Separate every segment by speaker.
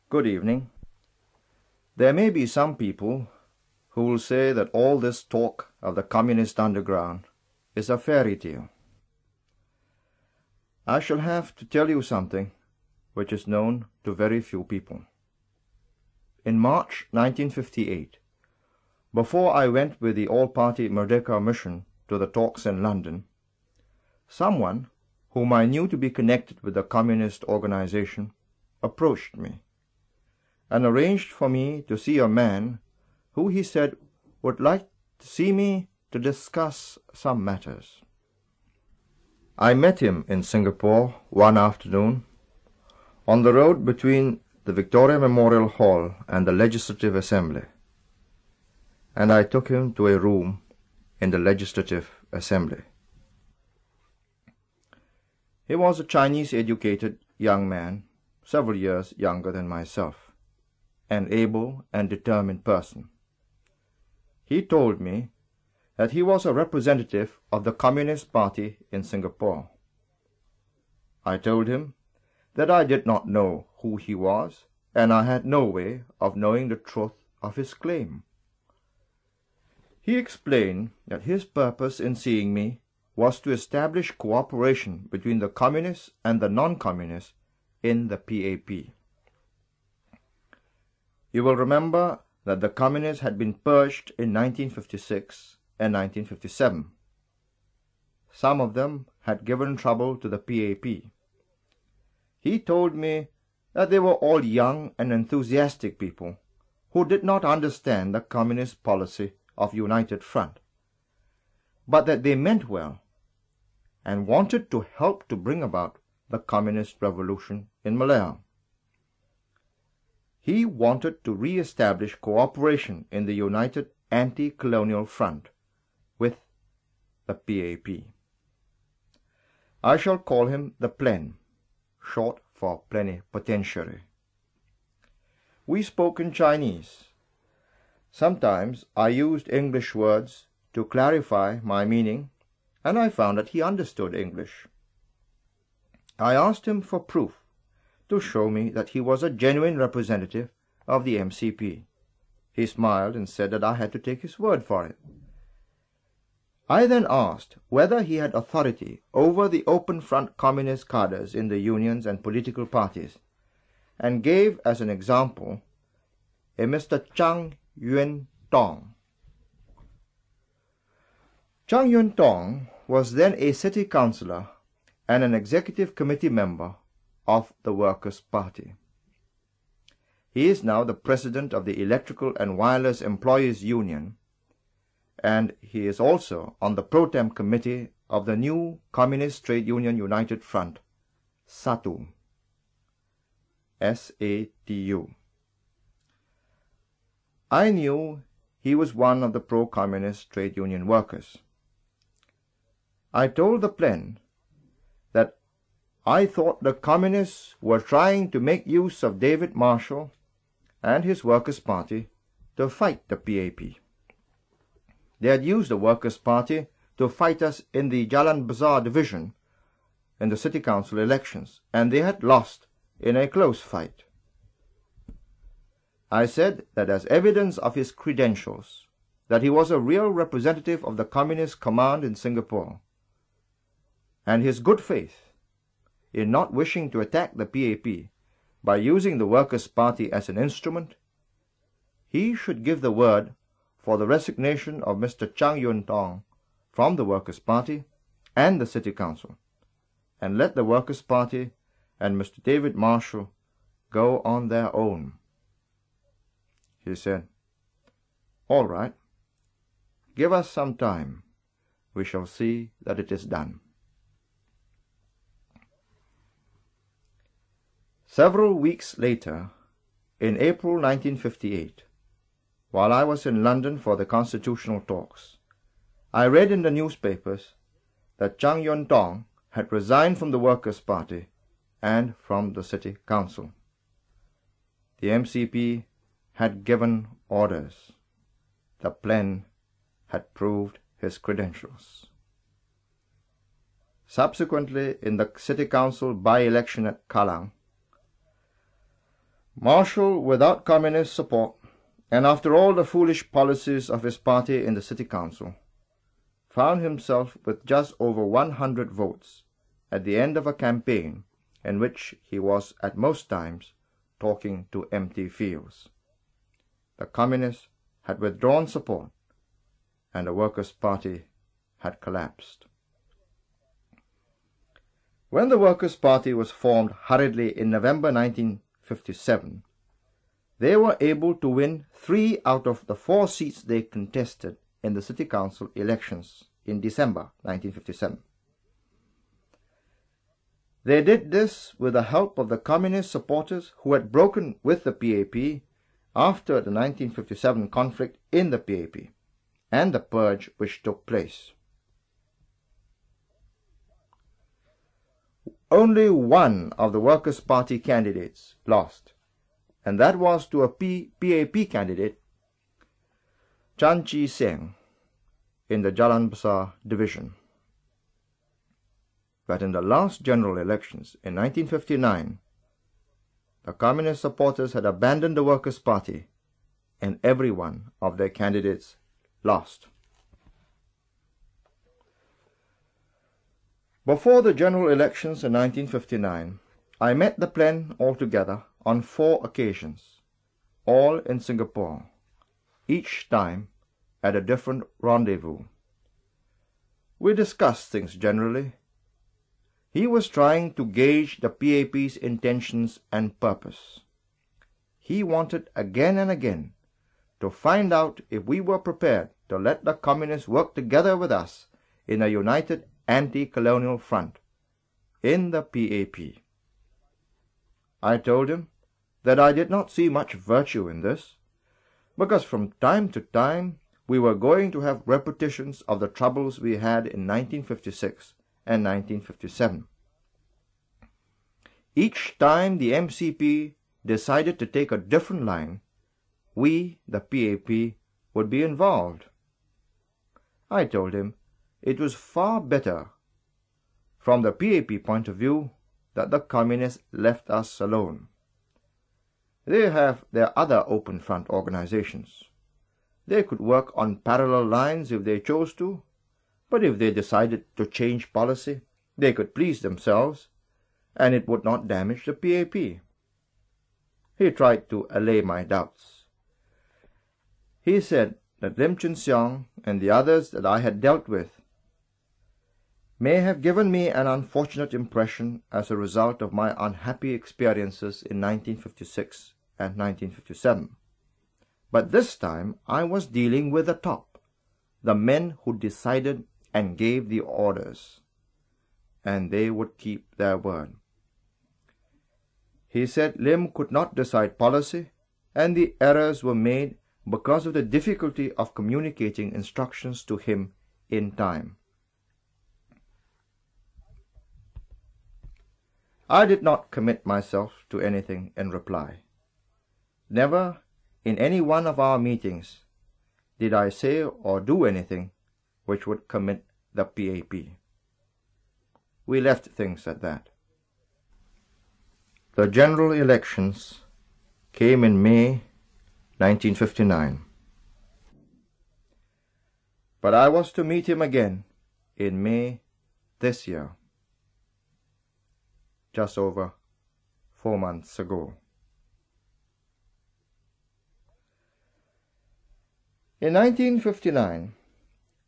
Speaker 1: Good evening. There may be some people who will say that all this talk of the communist underground is a fairy tale. I shall have to tell you something which is known to very few people. In March 1958, before I went with the all-party Merdeka mission to the talks in London, someone whom I knew to be connected with the communist organization approached me and arranged for me to see a man who he said would like to see me to discuss some matters. I met him in Singapore one afternoon on the road between the Victoria Memorial Hall and the Legislative Assembly, and I took him to a room in the Legislative Assembly. He was a Chinese-educated young man, several years younger than myself, an able and determined person. He told me that he was a representative of the Communist Party in Singapore. I told him that I did not know who he was, and I had no way of knowing the truth of his claim. He explained that his purpose in seeing me was to establish cooperation between the communists and the non-communists in the PAP. You will remember that the communists had been purged in 1956 and 1957. Some of them had given trouble to the PAP. He told me that they were all young and enthusiastic people who did not understand the communist policy of United Front, but that they meant well and wanted to help to bring about the communist revolution in Malaya. He wanted to re-establish cooperation in the United Anti-Colonial Front with the PAP. I shall call him the Plen, short for plenipotentiary. We spoke in Chinese. Sometimes I used English words to clarify my meaning, and I found that he understood English. I asked him for proof to show me that he was a genuine representative of the MCP. He smiled and said that I had to take his word for it. I then asked whether he had authority over the open front communist cadres in the unions and political parties, and gave as an example a Mr. Chang Yuen Tong. Chang Yuen Tong was then a city councillor and an executive committee member of the Workers' Party. He is now the president of the Electrical and Wireless Employees Union, and he is also on the pro tem committee of the new Communist Trade Union United Front, SATU. S-A-T-U. I knew he was one of the pro-communist trade union workers. I told the Plen that I thought the communists were trying to make use of David Marshall and his Workers' Party to fight the PAP. They had used the Workers' Party to fight us in the Jalan Bazaar division in the city council elections, and they had lost in a close fight. I said that as evidence of his credentials, that he was a real representative of the Communist Command in Singapore, and his good faith in not wishing to attack the PAP by using the Workers' Party as an instrument, he should give the word for the resignation of Mr. Chang Yuen Tong from the Workers' Party and the City Council, and let the Workers' Party and Mr. David Marshall go on their own. He said, "All right, give us some time. We shall see that it is done." Several weeks later, in April 1958, while I was in London for the constitutional talks, I read in the newspapers that Chang Yuen Tong had resigned from the Workers' Party and from the City Council. The MCP had given orders. The Plen had proved his credentials. Subsequently, in the City Council by-election at Kallang, Marshall, without communist support, and after all the foolish policies of his party in the city council, found himself with just over 100 votes at the end of a campaign in which he was at most times talking to empty fields. The communists had withdrawn support, and the Workers' Party had collapsed. When the Workers' Party was formed hurriedly in November 1957, they were able to win 3 out of the 4 seats they contested in the city council elections in December 1957. They did this with the help of the communist supporters who had broken with the PAP after the 1957 conflict in the PAP and the purge which took place. Only one of the Workers' Party candidates lost, and that was to a PAP candidate, Chan Chi Seng, in the Jalan Besar division. But in the last general elections in 1959, the communist supporters had abandoned the Workers' Party, and every one of their candidates lost. Before the general elections in 1959, I met the Plen altogether on 4 occasions, all in Singapore, each time at a different rendezvous. We discussed things generally. He was trying to gauge the PAP's intentions and purpose. He wanted again and again to find out if we were prepared to let the communists work together with us in a united anti-colonial front in the PAP. I told him that I did not see much virtue in this, because from time to time we were going to have repetitions of the troubles we had in 1956 and 1957. Each time the MCP decided to take a different line, we, the PAP, would be involved. I told him it was far better, from the PAP point of view, that the communists left us alone. They have their other open front organizations. They could work on parallel lines if they chose to, but if they decided to change policy, they could please themselves, and it would not damage the PAP. He tried to allay my doubts. He said that Lim Chin Siong and the others that I had dealt with may have given me an unfortunate impression as a result of my unhappy experiences in 1956 and 1957. But this time I was dealing with the top, the men who decided and gave the orders, and they would keep their word. He said Lim could not decide policy, and the errors were made because of the difficulty of communicating instructions to him in time. I did not commit myself to anything in reply. Never in any one of our meetings did I say or do anything which would commit the PAP. We left things at that. The general elections came in May 1959. But I was to meet him again in May this year, just over 4 months ago. In 1959,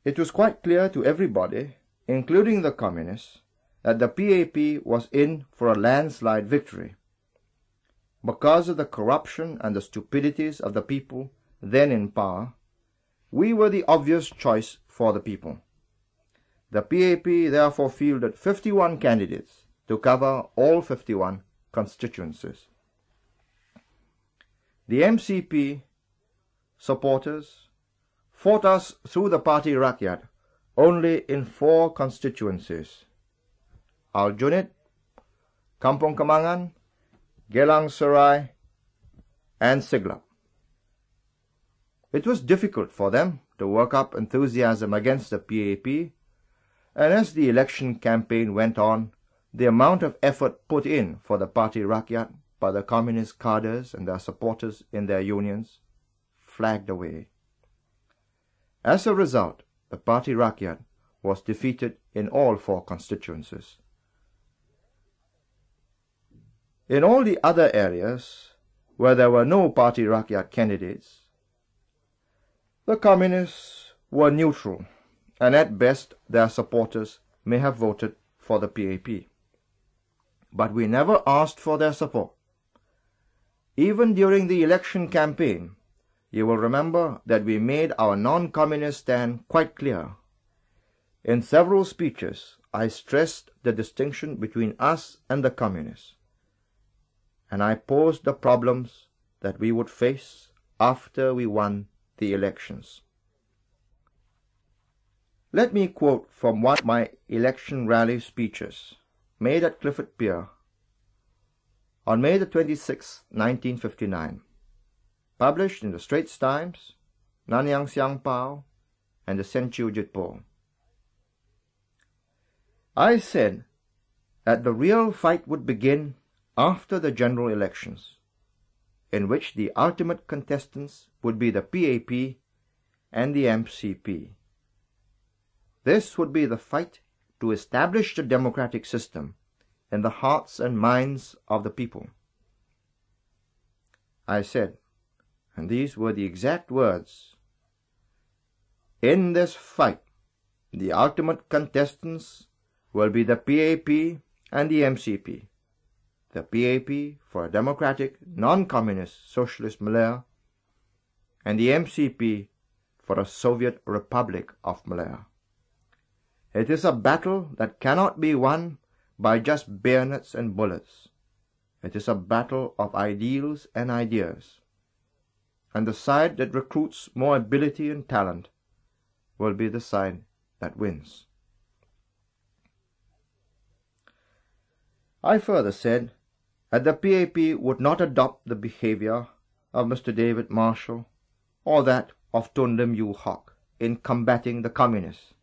Speaker 1: it was quite clear to everybody, including the communists, that the PAP was in for a landslide victory. Because of the corruption and the stupidities of the people then in power, we were the obvious choice for the people. The PAP therefore fielded 51 candidates to cover all 51 constituencies. The MCP supporters fought us through the Parti Rakyat only in 4 constituencies: Aljunied, Kampung Kemangan, Gelang Serai, and Siglap. It was difficult for them to work up enthusiasm against the PAP, and as the election campaign went on, the amount of effort put in for the Parti Rakyat by the communist cadres and their supporters in their unions, flagged away. As a result, the Parti Rakyat was defeated in all 4 constituencies. In all the other areas where there were no Parti Rakyat candidates, the communists were neutral, and at best their supporters may have voted for the PAP. But we never asked for their support. Even during the election campaign, you will remember that we made our non-communist stand quite clear. In several speeches, I stressed the distinction between us and the communists, and I posed the problems that we would face after we won the elections. Let me quote from one of my election rally speeches made at Clifford Pier on May the 26th, 1959, published in the Straits Times, Nanyang Siang Pao, and the Senchu Jitpo. I said that the real fight would begin after the general elections, in which the ultimate contestants would be the PAP and the MCP. This would be the fight to establish the democratic system in the hearts and minds of the people. I said, and these were the exact words, "In this fight, the ultimate contestants will be the PAP and the MCP. The PAP for a democratic, non-communist socialist Malaya, and the MCP for a Soviet Republic of Malaya. It is a battle that cannot be won by just bayonets and bullets. It is a battle of ideals and ideas, and the side that recruits more ability and talent will be the side that wins." I further said that the PAP would not adopt the behavior of Mr. David Marshall or that of Tun Lim Yew Hock in combating the communists,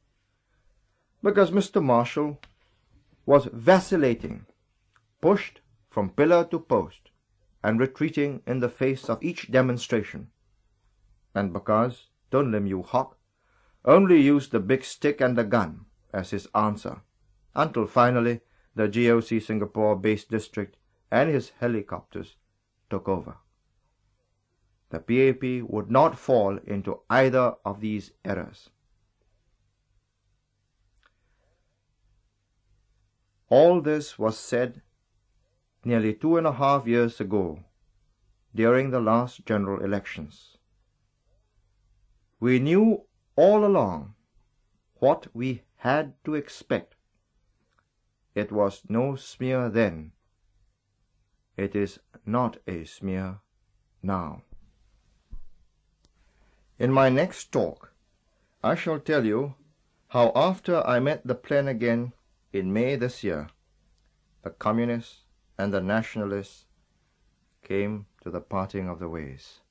Speaker 1: because Mr. Marshall was vacillating, pushed from pillar to post, and retreating in the face of each demonstration, and because Tun Lim Yew Hock only used the big stick and the gun as his answer, until finally the GOC Singapore base district and his helicopters took over. The PAP would not fall into either of these errors. All this was said nearly 2.5 years ago, during the last general elections. We knew all along what we had to expect. It was no smear then. It is not a smear now. In my next talk, I shall tell you how after I met the Plen again in May this year, the communists and the nationalists came to the parting of the ways.